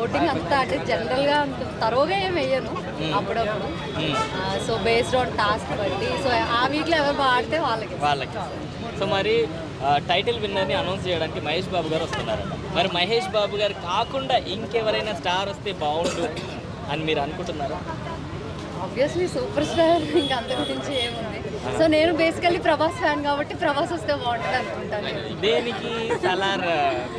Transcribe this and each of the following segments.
Voting అంతా అంటే జనరల్గా అంత తరోగా ఏం వేయను అప్పుడప్పుడు. సో బేస్డ్ ఆన్ టాస్క్ బట్టి, సో ఆ వీక్లో ఎవరు బాగా ఆడితే వాళ్ళకి. సో మరి టైటిల్ విన్నర్ని అనౌన్స్ చేయడానికి మహేష్ బాబు గారు వస్తున్నారట. మరి మహేష్ బాబు గారు కాకుండా ఇంకెవరైనా స్టార్ వస్తే బాగుండు అని మీరు అనుకుంటున్నారా? ఆబ్వియస్లీ సూపర్ స్టార్, ఇంకా అంత గురించి ఏముంది. సో నేను బేసికల్లీ ప్రభాస్ ఫ్యాన్ కాబట్టి ప్రభాస్ వస్తే బాగుంటుంది అనుకుంటాను. దేనికి? సలార్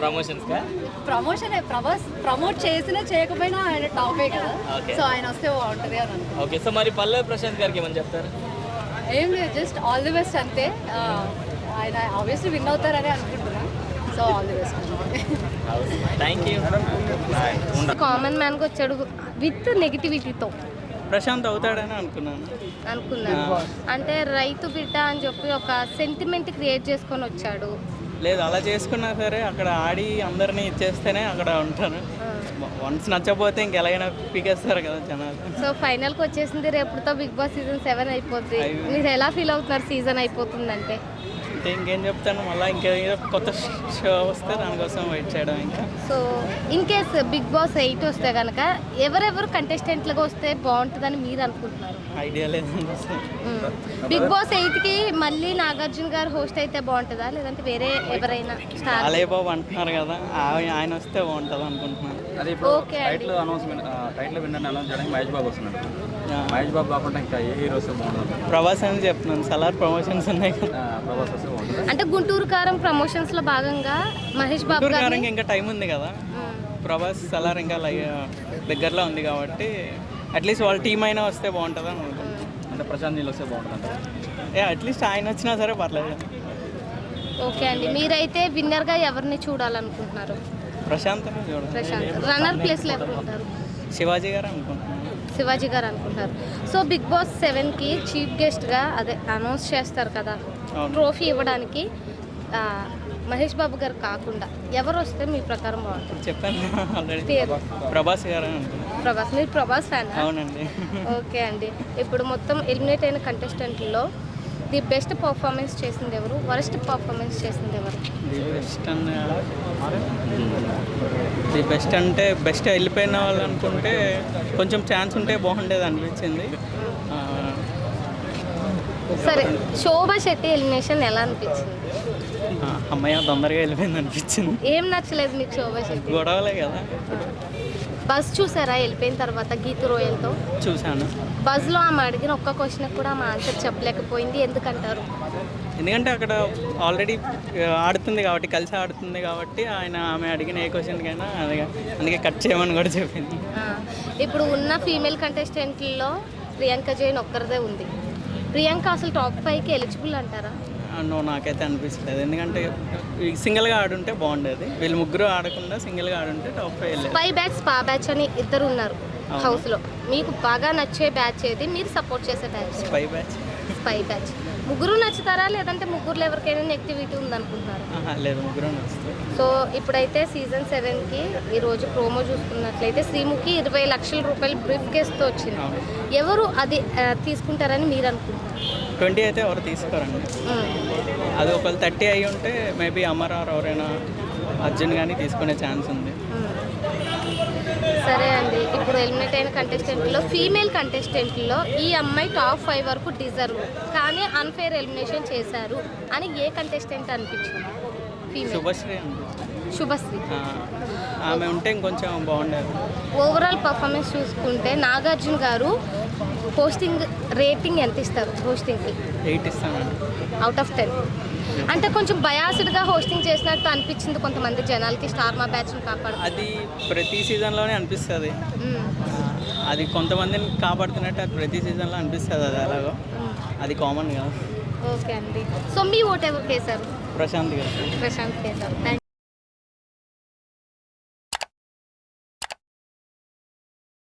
ప్రమోషన్స్గా? ప్రమోషనే, ప్రభాస్ ప్రమోట్ చేసినా చేయకపోయినా ఆయన టాపే కదా. సో ఆయన వస్తే బాగుంటుంది అని అనుకుంటాను. ఓకే. సో మరి పల్లవి ప్రశాంత్ గారికి ఏమని చెప్తారు? ఏం లేదు, జస్ట్ ఆల్ ది బెస్ట్ అంతే. ఆయన ఆబ్వియస్లీ విన్ అవుతారని అనుకుంటున్నాను. So all the best. Thank you. Common మ్యాన్కి వచ్చాడు విత్ నెగిటివిటీతో. ప్రశాంత్ అవుతాడని అనుకున్నాను. అంటే రైతు బిడ్డ అని చెప్పి ఒక సెంటిమెంట్ క్రియేట్ చేసుకొని వచ్చాడు. లేదు, అలా చేసుకున్నా సరే అక్కడ ఆడి అందరినీ ఇచ్చేస్తేనే అక్కడ ఉంటాను. వన్స్ నచ్చకపోతే ఇంకెలాగైనా పీకేస్తారు కదా జనాలు. సో ఫైనల్కి వచ్చేసింది, రేపుతో బిగ్ బాస్ సీజన్ 7 అయిపోద్ది. మీరు ఎలా ఫీల్ అవుతున్నారు సీజన్ అయిపోతుందంటే? అంటే ఇంకేం చెప్తాను, మళ్ళీ ఇంకేదో కొత్త షో వస్తే దానికోసం వెయిట్ చేయడం. ఇంకా so in case Bigg Boss 8 వస్తే కనుక ఎవరెవరు కంటెస్టెంట్లుగా వస్తే బాగుంటుందని మీరు అనుకుంటున్నారు? ఐడియా లేదండి. బిగ్ బాస్ 8కి మళ్ళీ నాగార్జున గారు హోస్ట్ అయితే బాగుంటుందా, లేదంటే వేరే ఎవరైనా స్టార్? అలేబాబు అంటున్నారు కదా, ఆయన వస్తే బాగుంటుంది అనుకుంటున్నాను. అదే ఇప్పుడు ఓకే టైటిల్ విన్నర్ని అనౌన్స్ చేయడానికి మహేష్ బాబు వస్తున్నాడు. మహేష్ బాబు కాకుండా ఇంకా ఏ హీరో వస్తే బాగుంటుంది? ప్రభాస్ అని చెప్తున్నాను, సలార్ ప్రమోషన్స్ ఉన్నాయి కదా. ప్రభాస్ వస్తే బాగుంటుంది. అంటే గుంటూరు కారం ప్రమోషన్స్ లో భాగంగా మహేష్ బాబు గుంటూరు గారు కారంకి ఇంకా టైం ఉంది కదా. ప్రభాస్ సలార్ ఇంకా దగ్గరలో ఉంది కాబట్టి అట్లీస్ట్ వాళ్ళ టీం అయినా వస్తే బాగుంటుంది అనుకుంటున్నాను. అంటే ప్రశాంత్ నీళ్ళు వస్తే బాగుంటుంది. అట్లీస్ట్ ఆయన వచ్చినా సరే పర్లేదు. ఓకే అండి, మీరైతే విన్నర్ గా ఎవరిని చూడాలనుకుంటున్నారు? ప్రశాంత్ చూడండి. ప్రశాంత్. రన్నర్ ప్లేస్ లో ఎవరు ఉంటారు? శివాజీ గారు అనుకుంటున్నాను. శివాజీ గారు అనుకుంటారు. సో బిగ్ బాస్ 7కి చీఫ్ గెస్ట్గా అదే అనౌన్స్ చేస్తారు కదా, ట్రోఫీ ఇవ్వడానికి మహేష్ బాబు గారు కాకుండా ఎవరు వస్తే మీ ప్రకారం బాగుంటుంది? చెప్పాను ఆల్రెడీ, పేరు ప్రభాస్ గారు అనుకుంటున్నాను. ప్రభాస్. మీరు ప్రభాస్ ఫ్యాన్? అవునండి. ఓకే అండి, ఇప్పుడు మొత్తం ఎలిమినేట్ అయిన కంటెస్టెంట్లో ది బెస్ట్ పర్ఫార్మెన్స్ చేసింది ఎవరు, వరస్ట్ పర్ఫార్మెన్స్ చేసింది ఎవరు? ది బెస్ట్ అంటే బెస్ట్ వెళ్ళిపోయిన వాళ్ళు అనుకుంటే కొంచెం ఛాన్స్ ఉంటే బాగుండేది అనిపించింది. సరే, శోభా శెట్టి ఎలిమినేషన్ ఎలా అనిపించింది? అమ్మాయి తొందరగా వెళ్ళిపోయింది అనిపించింది. ఏం నచ్చలేదు మీకు శోభా శెట్టి? గొడవలే కదా. బస్ చూసారా వెళ్ళిపోయిన తర్వాత గీతు రోయల్తో? చూశాను. బస్లో ఆమె అడిగిన ఒక్క క్వశ్చన్ కూడా ఆమె ఆన్సర్ చెప్పలేకపోయింది, ఎందుకంటారు? ఎందుకంటే అక్కడ ఆల్రెడీ ఆడుతుంది కాబట్టి, కలిసి ఆడుతుంది కాబట్టి ఆమె అడిగిన ఏ క్వశ్చన్కైనా అందుకే కట్ చేయమని కూడా చెప్పింది. ఇప్పుడు ఉన్న ఫీమేల్ కంటెస్టెంట్లలో ప్రియాంక జైన్ ఒక్కరిదే ఉంది. ప్రియాంక అసలు టాప్ 5కి ఎలిజిబుల్ అంటారా? నాకైతే అనిపించలేదు, ఎందుకంటే సింగిల్గా ఆడుంటే బాగుండేది. వీళ్ళు ముగ్గురు ఆడకుండా సింగిల్గా ఆడుంటే టాప్ 5 వెళ్ళేది. స్పై బ్యాచ్, స్పా బ్యాచ్ అని ఇద్దరు ఉన్నారు హౌస్లో. మీకు బాగా నచ్చే బ్యాచ్ ఏది, మీరు సపోర్ట్ చేసే batch? Spy batch. Spy batch. ముగ్గురు నచ్చుతారా, లేదంటే ముగ్గురులో ఎవరికైనా నెగిటివిటీ ఉందనుకుంటున్నారా? లేదు, ముగ్గురు నచ్చుతారు. సో ఇప్పుడైతే సీజన్ 7కి ఈరోజు ప్రోమో చూసుకున్నట్లయితే శ్రీముఖి 20 లక్షల రూపాయలు బ్రీఫ్ కేస్తో వచ్చింది. ఎవరు అది తీసుకుంటారని మీరు అనుకుంటున్నారు? 20 అయితే ఎవరు తీసుకోరండి. అది ఒకవేళ 30 అయ్యి ఉంటే మేబీ అమర్ ఆర్ ఎవరైనా అర్జున్ కానీ తీసుకునే ఛాన్స్ ఉంది. సరే అండి, ఇప్పుడు ఎలిమినేట్ అయిన కంటెస్టెంట్లో ఫీమేల్ కంటెస్టెంట్లో ఈ అమ్మాయి టాప్ 5 వరకు డిజర్వ్, కానీ అన్ఫేర్ ఎలిమినేషన్ చేశారు అని ఏ కంటెస్టెంట్ అనిపించింది? ఫీమేల్ శుభశ్రీ. శుభశ్రీ. ఆమె ఉంటే ఇంకొంచెం బాగుండేది. ఓవరాల్ పర్ఫార్మెన్స్ చూసుకుంటే నాగార్జున గారు హోస్టింగ్ రేటింగ్ ఎంత ఇస్తారు హోస్టింగ్కి? 8 ఇస్తానండి. Out of 10. అంటే కొంచెం బయాస్డ్గా హోస్టింగ్ చేసినట్టు అనిపించింది కొంతమంది జనాలకి, స్టార్ మా బ్యాచ్ని కాపాడు. అది ప్రతి సీజన్లోనే అనిపిస్తుంది. అది కొంతమందిని కాపాడుతున్నట్టు అది ప్రతి సీజన్లో అనిపిస్తుంది. అది అలాగో అది కామన్ కదా. ఓకే అండి, సో మీ ఓట్ ఎవరికి వేశారు? ప్రశాంత్ గారు. ప్రశాంత్ వేశారు.